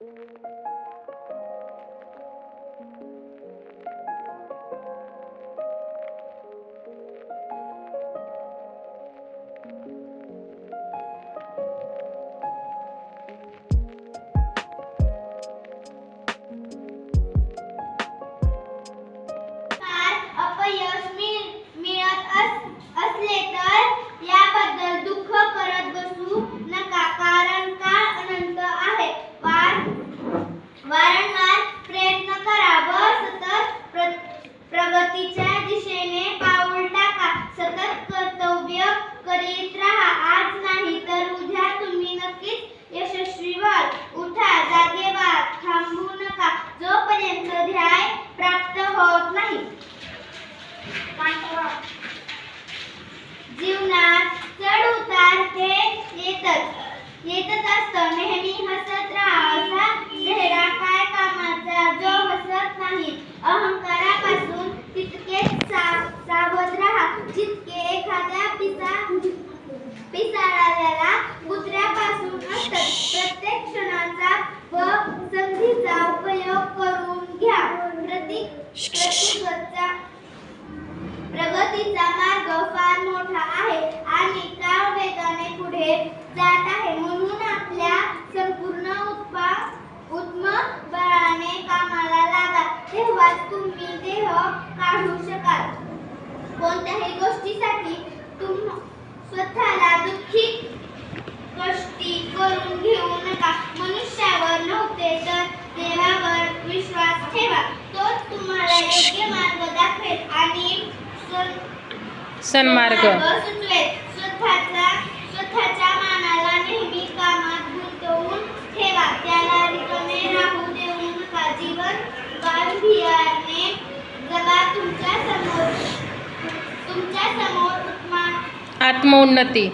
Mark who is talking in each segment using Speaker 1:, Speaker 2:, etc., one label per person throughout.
Speaker 1: अपयश मिळत असले तर याबद्दल दुःख करत बसू नका, कारण काळ अनंत आहे. वारंवार प्रयत्न करा व सतत प्रगतीच्या दिशेने पाऊल टाका. सतत कर्तव्य करीत राहा. आज नाही तर उद्या तुम्ही नक्कीच यशस्वी व्हाल. उठा, जागे व्हा, थांबू नका जोपर्यंत ध्येय प्राप्त होत नाही. जीवनात चढ उतार हे येतच असतं. नेहमी हसत राहा असा चेहरा काय कामाचा जो हसत नाही. अहंकारापासून तितकेच सावध राहा जितके एखाद्या पिसाळलेल्या कुत्र्यापासून असतात. प्रत्येक क्षणाचा व संधीचा उपयोग करून घ्या. प्रगतीचा मार्ग फार मोठा आहे आणि काळ वेगाने पुढे जात आहे. म्हणून आपल्या संपूर्ण बळाने कामाला लागा. तेव्हाच तुम्ही देह काढू शकाल. कोणत्याही गोष्टीसाठी स्वतःला दुःखी कष्टी करून घेऊ नका. मनुष्यावर नव्हते तर देवावर विश्वास ठेवा. तोच तुम्हाला योग्य मार्ग दाखवेल आणि सन्मार्ग सुचवेल. स्वतःच्या मानाला नेहमी कामात गुंतवून ठेवा. त्याला रिकामे राहू देऊ नका. जीवन गांभीर्याने जगा. तुमच्या समोर
Speaker 2: आत्मोन्नतीचे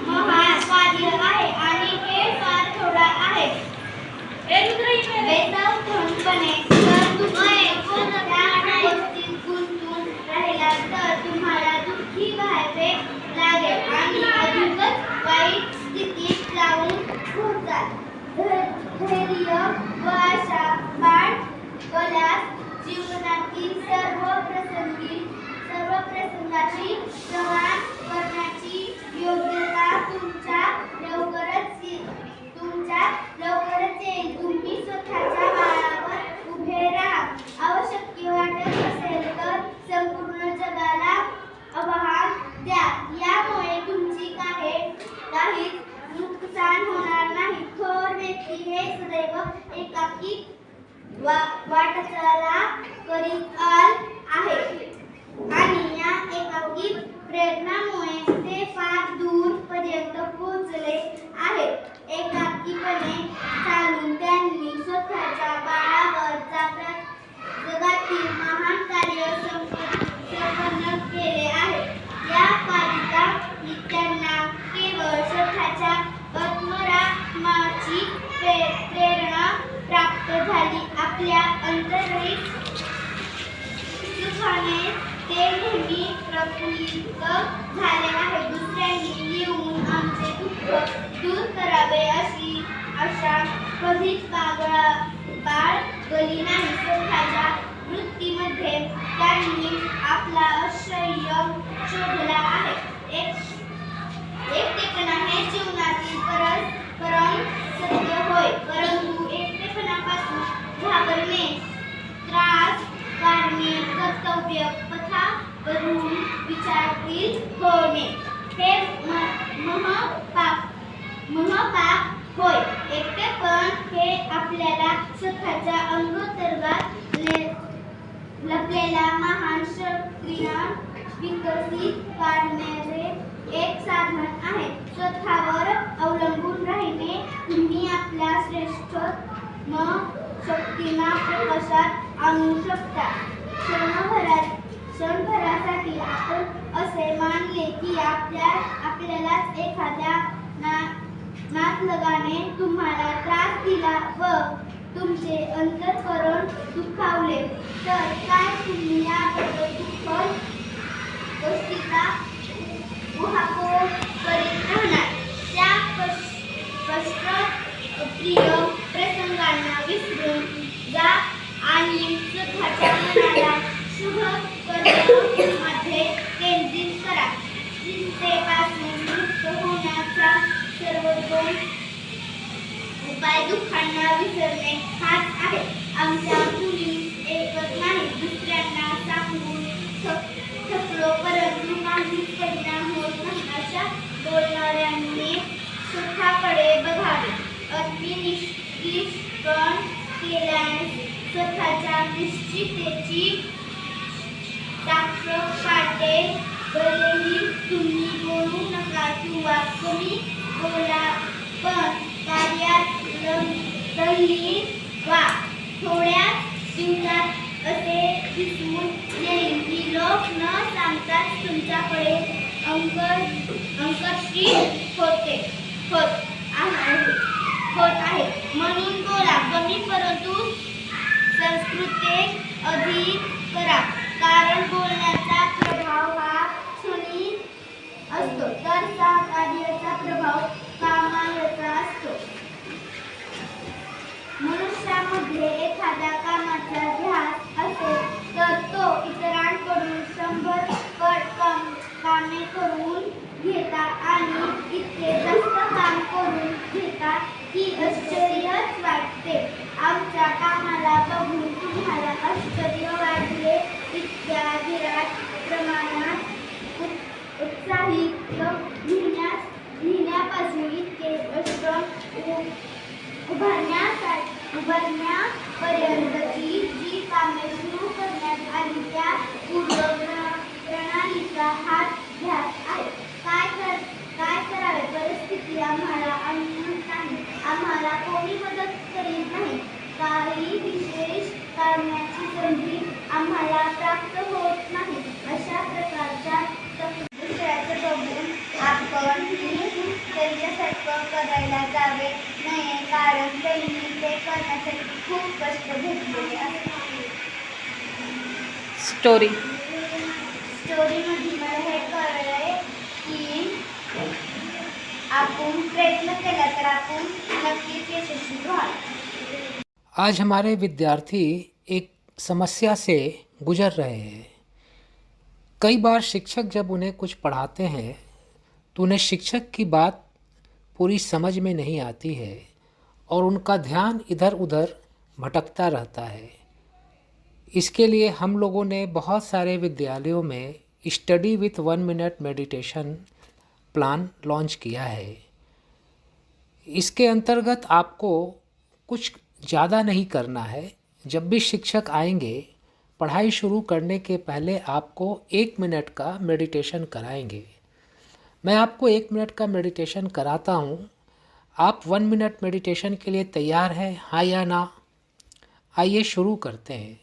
Speaker 1: महान कार्य आहे आणि हे फार थोडा आहे. बेसावधपणे जर तुम्ही कोणत्या गोष्टीत गुंतून राहिला तर तुम्हाला दुःखी व्हावे लागेल आणि अधिकच वाईट स्थितीत जाऊन पोहोचाल. धैर्य व आशा बाळगल्यास जीवनातील सर्व प्रसंगाशी प्रमाण करण्याची योग्यता तुमच्या लवकरच येईल. तुम्ही स्वतःच्या पायावर उभे राहा. आवश्यक वाटत असेल तर संपूर्ण जगाला आव्हान द्या. यामुळे तुमची काहीच नुकसान होणार नाही. थोर व्यक्ती हे सदैव एकाकी वाटचाल करीत आहे आणि या एकाकी प्रयत्नामुळे ते फार दूर पर्यंत पोहोचले आहेत. एकाकीपणे चालून त्यांनी स्वतःच्या बळावर जगातील महान कार्य संपन्न केले आहे. या करिता त्यांना केवळ स्वतःच्या आत्मरामाची प्रेरणा प्राप्त झाली. आपल्या आंतरिक सुखाने ते नेहमी प्रफुल्लित झाले आहे. दुसऱ्यांनी येऊन आमचे दुःख दूर करावे अशी आशा कधीच बाळगली नाही. स्वतःच्या वृत्तीमध्ये त्यांनी आपला आश्रय शोधला आहे. एकटेपणा हे जीवनातील परम सत्य होय, परंतु एकटेपणापासून घाबरणे, त्रास काढणे, कर्तव्य पथावरून विचलित होणे हे महापाप होय. एकटेपण हे आपल्याला स्वतःच्या अंतर्गत लपलेल्या महान शक्तींना विकसित करण्याचे एक साधन आहे. स्वतःवर अवलंबून राहिने तुम्ही आपल्या श्रेष्ठतम शक्तींना प्रकाशात आणू शकता. क्षणभरासाठी आपण असे मानले की आपल्यालाच एखाद्या नातलगाने तुम्हाला त्रास दिला व तुमचे अंतःकरण दुखावले तर काय तुम्ही याबद्दल दुःखद गोष्टीचा उहापोह करीत राहणार? कष्टप्रिय प्रसंगांना विसरून जा आणि स्वतःच्या मनाला शुभ कर्मामध्ये केंद्रित करा. चिंतेपासून मुक्त होण्याचा सर्वोत्तम उपाय दुःखांना विसरणे हाच आहे. आमच्या मुली एकच नाही, दुसऱ्यांना सांगून थकलो परंतु काहीच परिणाम होत नाही अशा बोलणाऱ्यांनी स्वतःकडे बघावे. अति निष्कण केल्याने स्वतःच्या निश्चितेची साक्ष काढते. भलेही तुम्ही बोलू नका किंवा कमी बोला, पण कार्यात तल्लीन व्हा. थोड्याच दिवसात असे दिसून येईल की लोक न सांगताच तुमच्याकडे आकर्षित होत आहेत. म्हणून बोला कमी परंतु संस्कृतीत अधिक करा. कारण बोलण्याचा प्रभाव हा क्षणी असतो तर कार्याचा प्रभाव कामाचा असतो. मनुष्यामध्ये एखाद्या कामाचा ध्यास असेल तर तो इतरांकडून 100 कामे करून घेता आणि इतके जास्त काम करून घेता की आश्चर्यच वाटते. आमच्या कामाला बघून तुम्हाला आश्चर्य वाटले इतक्या विराट प्रमाणात उत्साहित लिहिण्यापासून इतके अष्टम उभारण्यापर्यंतची जी कामे सुरू करण्यात आली त्या पूर्ण प्रणालीचा हाच ध्यास आहे. काय करावे? परिस्थिती आम्हाला आणत नाही, आम्हाला कोणी मदत करीत नाही, काही विशेष करण्याची संधी आम्हाला प्राप्त होत नाही. अशा प्रकारच्या दुसऱ्याचे बघून आपण त्यांच्यासारखं करायला जावे नये, कारण त्यांनी ते करण्यासाठी खूप कष्ट घेतलेले असतात. स्टोरीमध्ये मला हे कळलंय की आपण प्रयत्न केला तर आपण नक्कीच यशस्वी व्हाल.
Speaker 3: आज हमारे विद्यार्थी एक समस्या से गुजर रहे हैं. कई बार शिक्षक जब उन्हें कुछ पढ़ाते हैं तो उन्हें शिक्षक की बात पूरी समझ में नहीं आती है और उनका ध्यान इधर उधर भटकता रहता है. इसके लिए हम लोगों ने बहुत सारे विद्यालयों में study with 1 minute meditation plan launch किया है. इसके अंतर्गत आपको कुछ ज़्यादा नहीं करना है. जब भी शिक्षक आएंगे पढ़ाई शुरू करने के पहले आपको 1 मिनट का मेडिटेशन कराएंगे. मैं आपको 1 मिनट का मेडिटेशन कराता हूँ. आप 1 मिनट मेडिटेशन के लिए तैयार हैं, हाँ या ना? आइए शुरू करते हैं.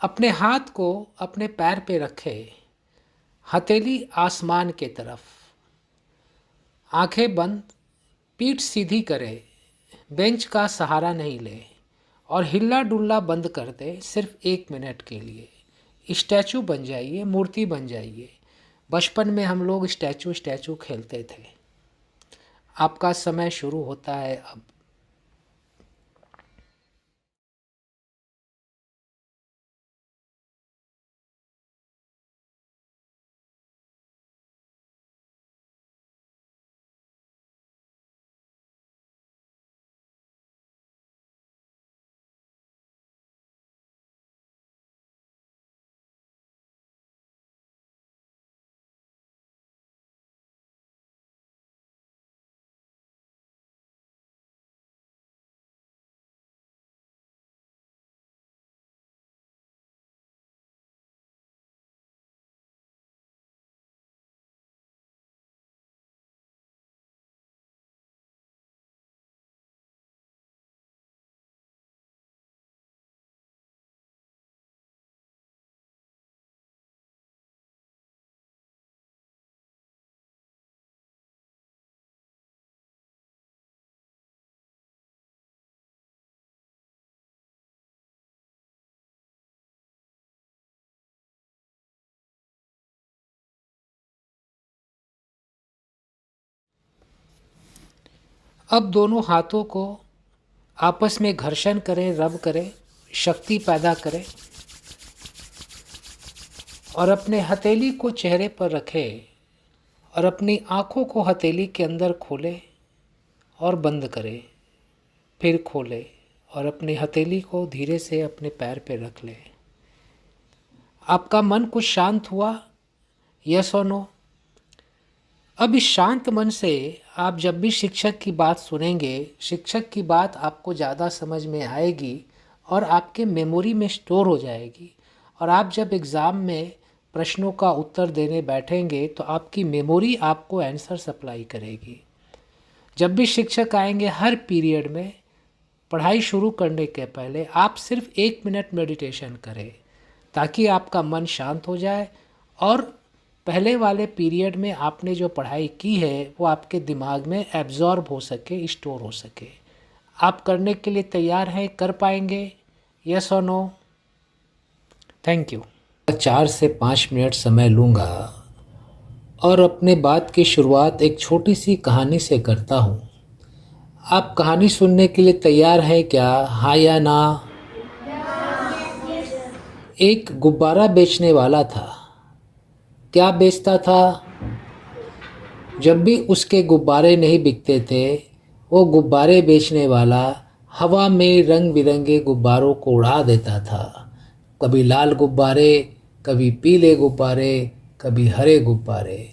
Speaker 3: अपने हाथ को अपने पैर पे रखें, हथेली आसमान के तरफ, आंखें बंद, पीठ सीधी करें, बेंच का सहारा नहीं लें और हिल्ला डुल्ला बंद कर दें. सिर्फ 1 मिनट के लिए स्टैचू बन जाइए, मूर्ति बन जाइए. बचपन में हम लोग स्टैचू खेलते थे. आपका समय शुरू होता है अब. अब दोनों हाथों को आपस में घर्षण करें, रब करें, शक्ति पैदा करें और अपने हथेली को चेहरे पर रखें और अपनी आँखों को हथेली के अंदर खोलें और बंद करें, फिर खोलें और अपनी हथेली को धीरे से अपने पैर पे रख लें। आपका मन कुछ शांत हुआ? यस और नो? अब इस शांत मन से आप जब भी शिक्षक की बात सुनेंगे, शिक्षक की बात आपको ज़्यादा समझ में आएगी और आपके मेमोरी में स्टोर हो जाएगी। और आप जब एग्ज़ाम में प्रश्नों का उत्तर देने बैठेंगे तो आपकी मेमोरी आपको आंसर सप्लाई करेगी। जब भी शिक्षक आएंगे हर पीरियड में, पढ़ाई शुरू करने के पहले आप सिर्फ 1 मिनट मेडिटेशन करें ताकि आपका मन शांत हो जाए और पहले वाले पीरियड में आपने जो पढ़ाई की है वो आपके दिमाग में एब्जॉर्ब हो सके, स्टोर हो सके। आप करने के लिए तैयार हैं? कर पाएंगे? यस और नो? Thank you. 4 से 5 मिनट समय लूँगा और अपने बात की शुरुआत एक छोटी सी कहानी से करता हूँ। आप कहानी सुनने के लिए तैयार हैं क्या? हाँ या ना? एक गुब्बारा बेचने वाला था। क्या बेचता था? जब भी उसके गुब्बारे नहीं बिकते थे, वो गुब्बारे बेचने वाला हवा में रंग बिरंगे गुब्बारों को उड़ा देता था। कभी लाल गुब्बारे, कभी पीले गुब्बारे, कभी हरे गुब्बारे।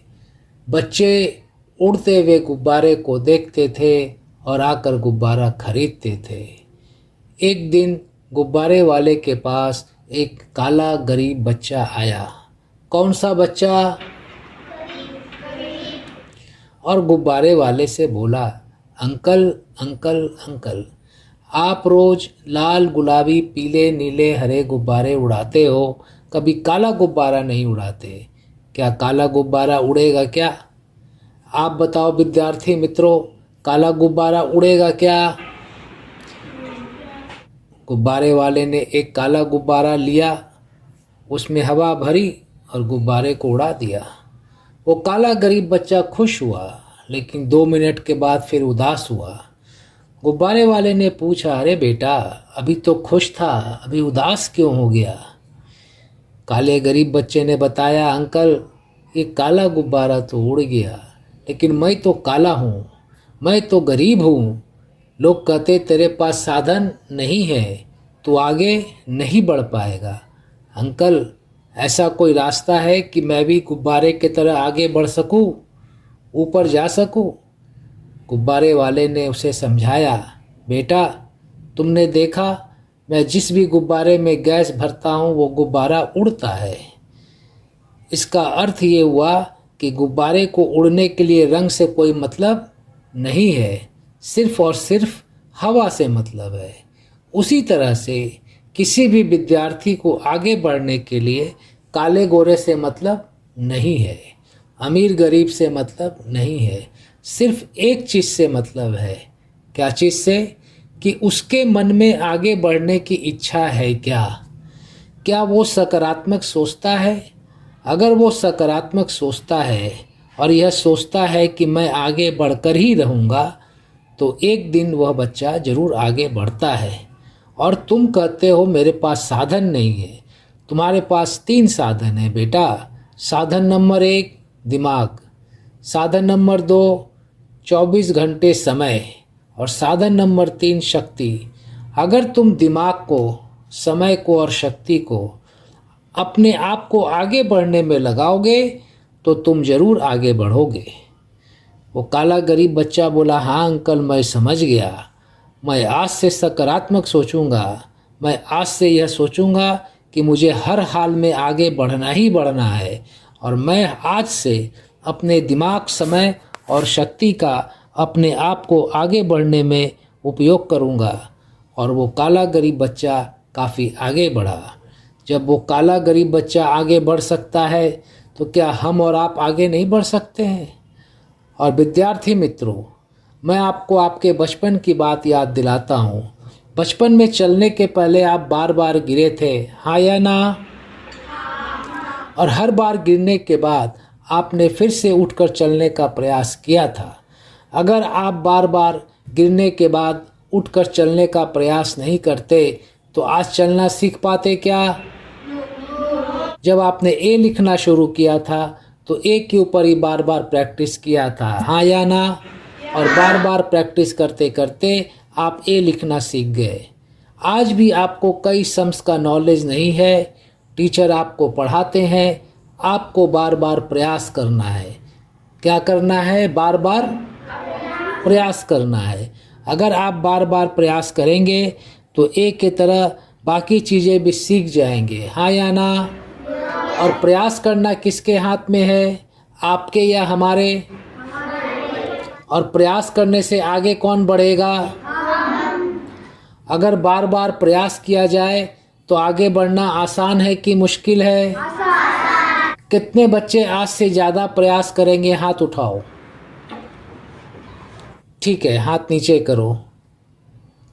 Speaker 3: बच्चे उड़ते हुए गुब्बारे को देखते थे और आकर गुब्बारा खरीदते थे। एक दिन गुब्बारे वाले के पास एक काला गरीब बच्चा आया। कौन सा बच्चा? और गुब्बारे वाले से बोला, अंकल अंकल अंकल, आप रोज़ लाल गुलाबी पीले नीले हरे गुब्बारे उड़ाते हो, कभी काला गुब्बारा नहीं उड़ाते। क्या काला गुब्बारा उड़ेगा क्या? आप बताओ विद्यार्थी मित्रों, काला गुब्बारा उड़ेगा क्या? गुब्बारे वाले ने एक काला गुब्बारा लिया, उसमें हवा भरी और गुब्बारे को उड़ा दिया। वो काला गरीब बच्चा खुश हुआ, लेकिन 2 मिनट के बाद फिर उदास हुआ। गुब्बारे वाले ने पूछा, अरे बेटा, अभी तो खुश था, अभी उदास क्यों हो गया? काले गरीब बच्चे ने बताया, अंकल ये काला गुब्बारा तो उड़ गया, लेकिन मैं तो काला हूँ, मैं तो गरीब हूँ। लोग कहते तेरे पास साधन नहीं है, तू आगे नहीं बढ़ पाएगा। अंकल, ऐसा कोई रास्ता है कि मैं भी गुब्बारे की तरह आगे बढ़ सकूं, ऊपर जा सकूं? गुब्बारे वाले ने उसे समझाया, बेटा तुमने देखा, मैं जिस भी गुब्बारे में गैस भरता हूँ वो गुब्बारा उड़ता है। इसका अर्थ ये हुआ कि गुब्बारे को उड़ने के लिए रंग से कोई मतलब नहीं है, सिर्फ और सिर्फ हवा से मतलब है। उसी तरह से किसी भी विद्यार्थी को आगे बढ़ने के लिए काले गोरे से मतलब नहीं है, अमीर गरीब से मतलब नहीं है, सिर्फ एक चीज़ से मतलब है। क्या चीज़ से? कि उसके मन में आगे बढ़ने की इच्छा है क्या? क्या वो सकारात्मक सोचता है? अगर वो सकारात्मक सोचता है और यह सोचता है कि मैं आगे बढ़कर ही रहूँगा, तो एक दिन वह बच्चा ज़रूर आगे बढ़ता है। और तुम कहते हो मेरे पास साधन नहीं है। तुम्हारे पास 3 साधन है बेटा। साधन नंबर 1 दिमाग, साधन नंबर 2 24 घंटे समय और साधन नंबर 3 शक्ति। अगर तुम दिमाग को, समय को और शक्ति को अपने आप को आगे बढ़ने में लगाओगे तो तुम ज़रूर आगे बढ़ोगे। वो काला गरीब बच्चा बोला, हाँ अंकल, मैं समझ गया। मैं आज से सकारात्मक सोचूंगा। मैं आज से यह सोचूंगा कि मुझे हर हाल में आगे बढ़ना ही बढ़ना है और मैं आज से अपने दिमाग, समय और शक्ति का अपने आप को आगे बढ़ने में उपयोग करूंगा। और वो काला गरीब बच्चा काफ़ी आगे बढ़ा। जब वो काला गरीब बच्चा आगे बढ़ सकता है तो क्या हम और आप आगे नहीं बढ़ सकते हैं? और विद्यार्थी मित्रों, मैं आपको आपके बचपन की बात याद दिलाता हूँ। बचपन में चलने के पहले आप बार बार गिरे थे, हाँ या ना? और हर बार गिरने के बाद आपने फिर से उठकर चलने का प्रयास किया था। अगर आप बार बार गिरने के बाद उठकर चलने का प्रयास नहीं करते तो आज चलना सीख पाते क्या? जब आपने ए लिखना शुरू किया था तो ए के ऊपर ही बार बार प्रैक्टिस किया था, हाँ या ना? और बार बार प्रैक्टिस करते करते आप ए लिखना सीख गए। आज भी आपको कई सम्स का नॉलेज नहीं है, टीचर आपको पढ़ाते हैं, आपको बार बार प्रयास करना है। क्या करना है? बार बार प्रयास करना है। अगर आप बार बार प्रयास करेंगे तो एक की तरह बाकी चीज़ें भी सीख जाएंगे, हाँ या ना? और प्रयास करना किसके हाथ में है, आपके या हमारे? और प्रयास करने से आगे कौन बढ़ेगा? अगर बार बार प्रयास किया जाए तो आगे बढ़ना आसान है कि मुश्किल है? कितने बच्चे आज से ज़्यादा प्रयास करेंगे? हाथ उठाओ। ठीक है, हाथ नीचे करो।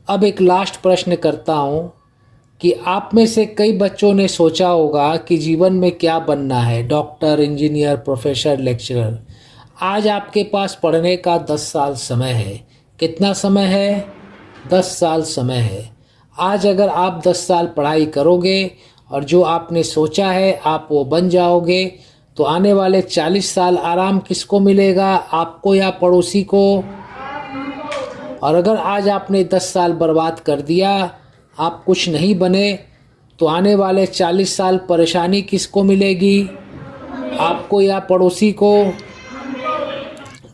Speaker 3: अब एक लास्ट प्रश्न करता हूँ कि आप में से कई बच्चों ने सोचा होगा कि जीवन में क्या बनना है, डॉक्टर, इंजीनियर, प्रोफेसर, लेक्चरर। आज आपके पास पढ़ने का 10 साल समय है। कितना समय है? 10 साल समय है। आज अगर आप 10 साल पढ़ाई करोगे और जो आपने सोचा है आप वो बन जाओगे तो आने वाले 40 साल आराम किसको मिलेगा, आपको या पड़ोसी को? और अगर आज आपने 10 साल बर्बाद कर दिया, आप कुछ नहीं बने, तो आने वाले 40 साल परेशानी किसको मिलेगी, आपको या पड़ोसी को?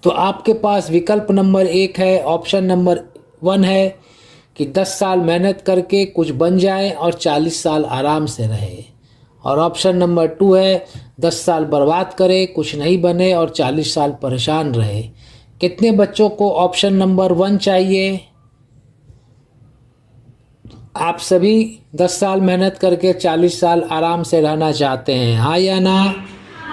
Speaker 3: तो आपके पास विकल्प नंबर 1 है, ऑप्शन नंबर 1 है कि 10 साल मेहनत करके कुछ बन जाए और 40 साल आराम से रहे। और ऑप्शन नंबर 2 है 10 साल बर्बाद करे, कुछ नहीं बने और 40 साल परेशान रहे। कितने बच्चों को ऑप्शन नंबर 1 चाहिए? आप सभी 10 साल मेहनत करके 40 साल आराम से रहना चाहते हैं, हाँ या ना?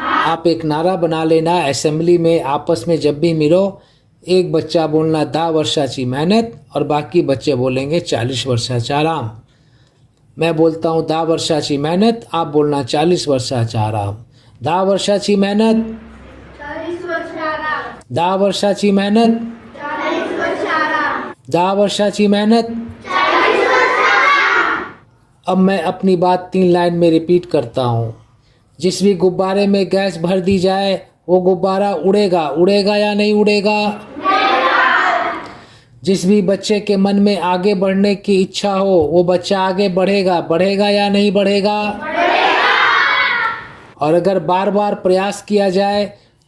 Speaker 3: आप एक नारा बना लेना, असेंबली में आपस में जब भी मिलो एक बच्चा बोलना 10 वर्षाची मेहनत और बाकी बच्चे बोलेंगे 40 वर्षाचा आराम। मैं बोलता हूँ 10 वर्षाची मेहनत, आप बोलना 40 वर्षाचा आराम। 10 वर्षाची मेहनत, 10 वर्षाची मेहनत, 10 वर्षाची मेहनत। अब मैं अपनी बात 3 लाइन में रिपीट करता हूँ। जिस भी गुब्बारे में गैस भर दी जाए वो गुब्बारा उड़ेगा, उड़ेगा या नहीं उड़ेगा? जिस भी बच्चे के मन में आगे बढ़ने की इच्छा हो वो बच्चा आगे बढ़ेगा, बढ़ेगा या नहीं बढ़ेगा? और अगर बार बार प्रयास किया जाए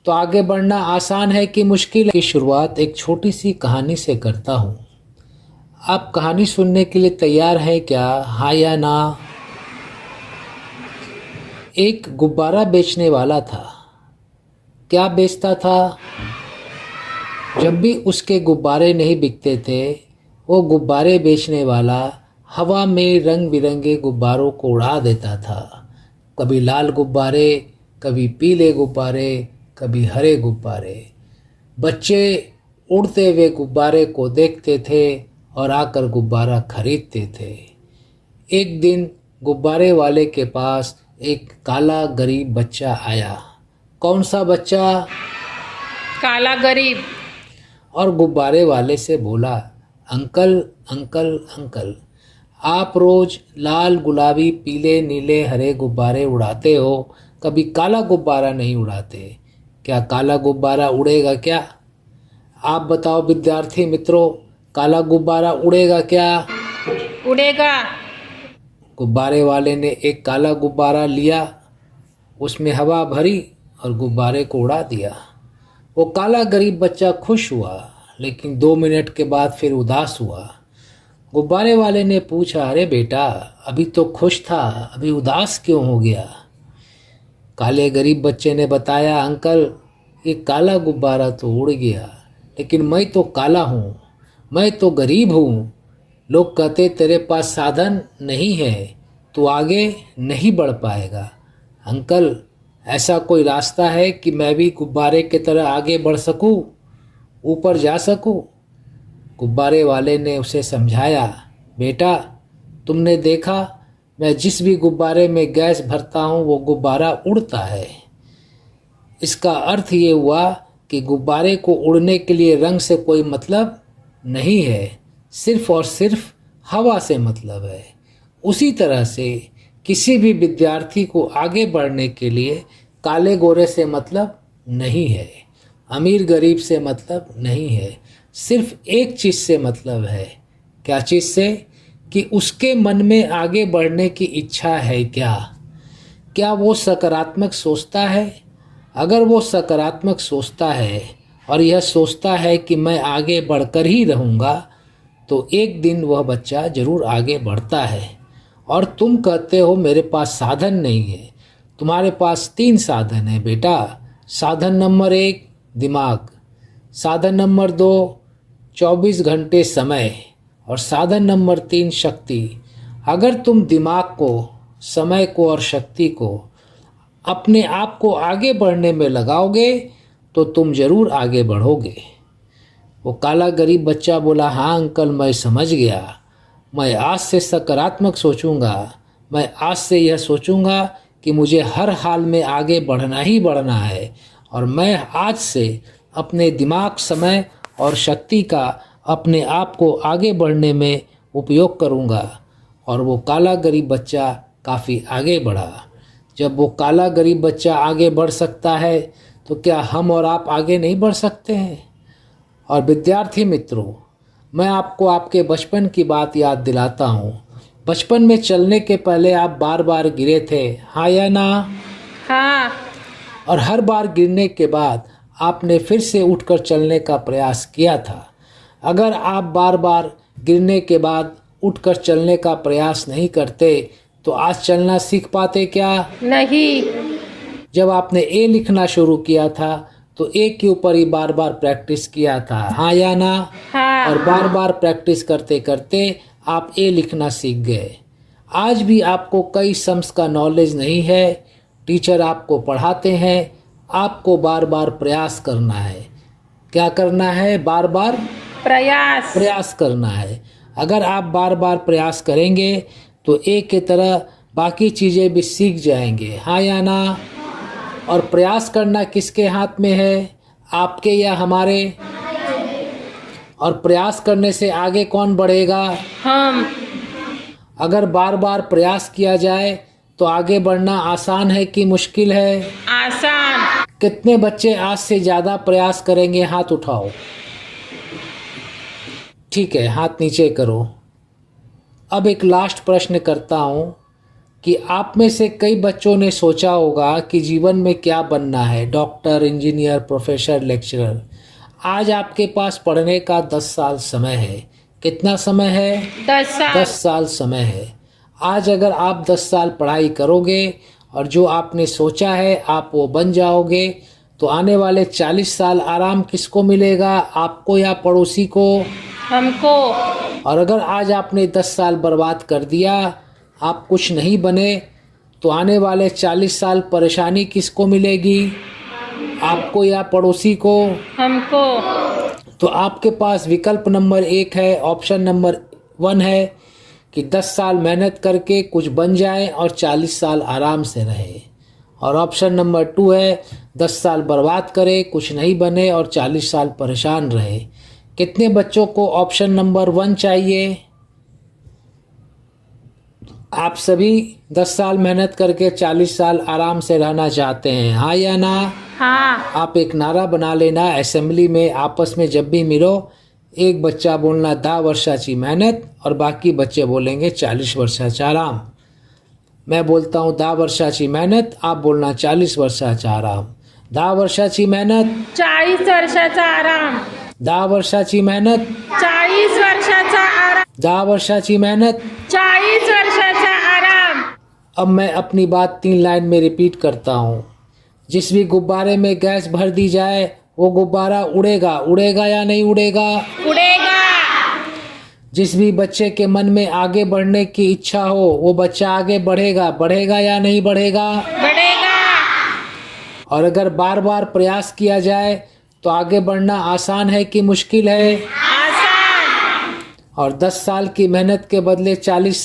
Speaker 3: तो आगे बढ़ना आसान है कि मुश्किल है? की शुरुआत एक छोटी सी कहानी से करता हूँ। आप कहानी सुनने के लिए तैयार हैं क्या, हाँ या ना? एक गुब्बारा बेचने वाला था। क्या बेचता था? जब भी उसके गुब्बारे नहीं बिकते थे वो गुब्बारे बेचने वाला हवा में रंग बिरंगे गुब्बारों को उड़ा देता था। कभी लाल गुब्बारे, कभी पीले गुब्बारे, कभी हरे गुब्बारे। बच्चे उड़ते हुए गुब्बारे को देखते थे और आकर गुब्बारा खरीदते थे। एक दिन गुब्बारे वाले के पास एक काला गरीब बच्चा आया। कौन सा बच्चा?
Speaker 2: काला गरीब।
Speaker 3: और गुब्बारे वाले से बोला, अंकल अंकल अंकल, आप रोज़ लाल, गुलाबी, पीले, नीले, हरे गुब्बारे उड़ाते हो, कभी काला गुब्बारा नहीं उड़ाते। क्या काला गुब्बारा उड़ेगा क्या? आप बताओ विद्यार्थी मित्रों, काला गुब्बारा उड़ेगा क्या?
Speaker 2: उड़ेगा।
Speaker 3: गुब्बारे वाले ने एक काला गुब्बारा लिया, उसमें हवा भरी और गुब्बारे को उड़ा दिया। वो काला गरीब बच्चा खुश हुआ, लेकिन 2 मिनट के बाद फिर उदास हुआ। गुब्बारे वाले ने पूछा, अरे बेटा, अभी तो खुश था, अभी उदास क्यों हो गया? काले गरीब बच्चे ने बताया, अंकल ये काला गुब्बारा तो उड़ गया, लेकिन मैं तो काला हूँ, मैं तो गरीब हूँ। लोग कहते तेरे पास साधन नहीं है, तू आगे नहीं बढ़ पाएगा। अंकल, ऐसा कोई रास्ता है कि मैं भी गुब्बारे की तरह आगे बढ़ सकूं, ऊपर जा सकूं? गुब्बारे वाले ने उसे समझाया, बेटा तुमने देखा, मैं जिस भी गुब्बारे में गैस भरता हूँ वो गुब्बारा उड़ता है। इसका अर्थ ये हुआ कि गुब्बारे को उड़ने के लिए रंग से कोई मतलब नहीं है, सिर्फ और सिर्फ हवा से मतलब है। उसी तरह से किसी भी विद्यार्थी को आगे बढ़ने के लिए काले गोरे से मतलब नहीं है, अमीर गरीब से मतलब नहीं है। सिर्फ एक चीज़ से मतलब है। क्या चीज़ से? कि उसके मन में आगे बढ़ने की इच्छा है क्या वो सकारात्मक सोचता है? अगर वो सकारात्मक सोचता है और यह सोचता है कि मैं आगे बढ़कर ही रहूँगा, तो एक दिन वह बच्चा ज़रूर आगे बढ़ता है। और तुम कहते हो मेरे पास साधन नहीं है। तुम्हारे पास 3 साधन है बेटा। साधन नंबर 1 दिमाग, साधन नंबर 2 24 घंटे समय, और साधन नंबर 3 शक्ति। अगर तुम दिमाग को, समय को और शक्ति को अपने आप को आगे बढ़ने में लगाओगे तो तुम ज़रूर आगे बढ़ोगे। वो काला गरीब बच्चा बोला, हाँ अंकल मैं समझ गया। मैं आज से सकारात्मक सोचूंगा। मैं आज से यह सोचूंगा कि मुझे हर हाल में आगे बढ़ना ही बढ़ना है, और मैं आज से अपने दिमाग, समय और शक्ति का अपने आप को आगे बढ़ने में उपयोग करूंगा। और वो काला गरीब बच्चा काफ़ी आगे बढ़ा। जब वो काला गरीब बच्चा आगे बढ़ सकता है तो क्या हम और आप आगे नहीं बढ़ सकते हैं? और विद्यार्थी मित्रों, मैं आपको आपके बचपन की बात याद दिलाता हूँ। बचपन में चलने के पहले आप बार बार गिरे थे, हाँ या ना?
Speaker 2: हाँ।
Speaker 3: और हर बार गिरने के बाद आपने फिर से उठकर चलने का प्रयास किया था। अगर आप बार बार गिरने के बाद उठकर चलने का प्रयास नहीं करते तो आज चलना सीख पाते क्या?
Speaker 2: नहीं।
Speaker 3: जब आपने ए लिखना शुरू किया था तो ए के ऊपर ही बार बार प्रैक्टिस किया था, हाँ या ना?
Speaker 2: हाँ।
Speaker 3: और बार बार प्रैक्टिस करते करते आप ए लिखना सीख गए। आज भी आपको कई सम्स का नॉलेज नहीं है। टीचर आपको पढ़ाते हैं, आपको बार बार प्रयास करना है। क्या करना है? बार बार प्रयास करना है। अगर आप बार बार प्रयास करेंगे तो एक की तरह बाकी चीज़ें भी सीख जाएंगे, हाँ या ना? और प्रयास करना किसके हाथ में है, आपके या हमारे? और प्रयास करने से आगे कौन बढ़ेगा?
Speaker 2: हम।
Speaker 3: अगर बार बार प्रयास किया जाए तो आगे बढ़ना आसान है कि मुश्किल है?
Speaker 2: आसान।
Speaker 3: कितने बच्चे आज से ज़्यादा प्रयास करेंगे? हाथ उठाओ। ठीक है, हाथ नीचे करो। अब एक लास्ट प्रश्न करता हूँ कि आप में से कई बच्चों ने सोचा होगा कि जीवन में क्या बनना है, डॉक्टर, इंजीनियर, प्रोफेसर, लेक्चरर। आज आपके पास पढ़ने का 10 साल समय है। कितना समय है? 10 साल समय है। आज अगर आप 10 साल पढ़ाई करोगे और जो आपने सोचा है आप वो बन जाओगे, तो आने वाले 40 साल आराम किसको मिलेगा, आपको या पड़ोसी को?
Speaker 2: हमको।
Speaker 3: और अगर आज आपने 10 साल बर्बाद कर दिया, आप कुछ नहीं बने, तो आने वाले 40 साल परेशानी किसको मिलेगी, आपको या पड़ोसी को?
Speaker 2: हमको।
Speaker 3: तो आपके पास विकल्प नंबर 1 है, ऑप्शन नंबर 1 है कि 10 साल मेहनत करके कुछ बन जाए और 40 साल आराम से रहे। और ऑप्शन नंबर 2 है 10 साल बर्बाद करे, कुछ नहीं बने और 40 साल परेशान रहे। कितने बच्चों को ऑप्शन नंबर 1 चाहिए? आप सभी 10 साल मेहनत करके 40 साल आराम से रहना चाहते हैं, हाँ या ना?
Speaker 2: हाँ।
Speaker 3: आप एक नारा बना लेना, असेंबली में आपस में जब भी मिलो, एक बच्चा बोलना 10 वर्षाची मेहनत और बाकी बच्चे बोलेंगे 40 वर्षाचा आराम। मैं बोलता हूँ 10 वर्षाची मेहनत, आप बोलना 40 वर्षाचा आराम। 10 वर्षाची मेहनत,
Speaker 2: 40 वर्षाचा आराम।
Speaker 3: 10 वर्षाची मेहनत,
Speaker 2: 40 वर्षाचा आराम।
Speaker 3: 10 वर्षाची मेहनत,
Speaker 2: 40 वर्षाचा आराम।
Speaker 3: अब मैं अपनी बात 3 लाइन में रिपीट करता हूँ। जिस भी गुब्बारे में गैस भर दी जाए वो गुब्बारा उड़ेगा, उड़ेगा या नहीं उड़ेगा?
Speaker 2: उड़ेगा।
Speaker 3: जिस भी बच्चे के मन में आगे बढ़ने की इच्छा हो वो बच्चा आगे बढ़ेगा, बढ़ेगा या नहीं बढ़ेगा?
Speaker 2: बढ़ेगा।
Speaker 3: और अगर बार बार प्रयास किया जाए तो आगे बढ़ना आसान है कि मुश्किल है?
Speaker 2: आसान।
Speaker 3: और 10 साल की मेहनत के बदले 40